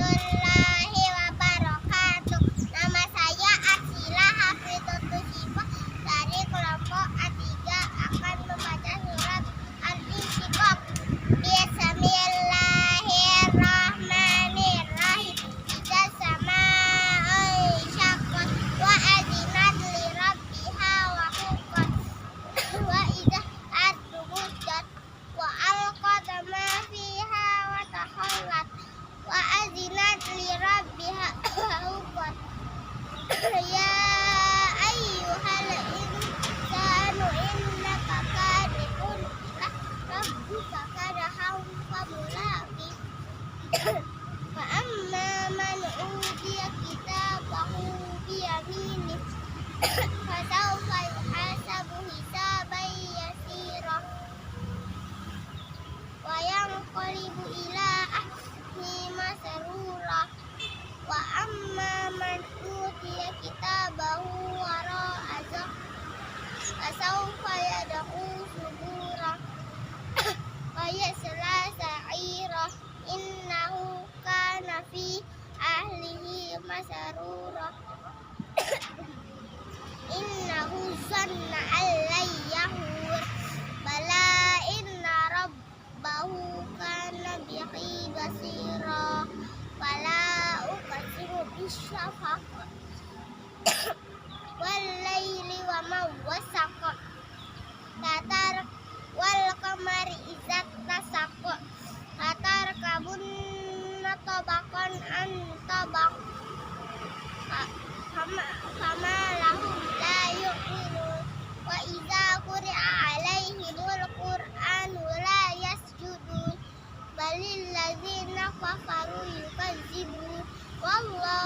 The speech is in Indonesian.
warahmatullahi wabarakatuh. Nama saya Arsila Hafidzutusifah dari kelompok A3 akan membaca surat Al-Insyiqaq. Bismillahirrahmanirrahim. Idza samaa'u insyaqqat wa adzinat li rabbiha wa huqqat wa idza ardu muddat wa alqat ma fiha wa takhallat wa adzinat li rabbiha wa huqqat. Ya ayyuhal insanu innaka kadihun ila rabbika kadahan famulaqih. Fa amma man utiya kitabahu biyaminih fa sawfa yuhasabu hisaban yasira wa yanqalibu ila ahlihi masrura. Wa amma man utiya kitabahu wara'a dzahrihi fa sawfa yad'u subura wa yasla sa'ira innahu kana fi ahlihi masrura. Innahu zanna an lan yahur bala inna rabbahu kana bihi basira. Fala uqsimu bisyafaq wal laili wa ma wasaq wal qamari idza tasaq latarkabunna tabaqan an tabaq fama lahum la yu'minun wa idza quri'a alaihimul qur'anu la yasjudun balil ladzina kafaru yukadzibun wallahu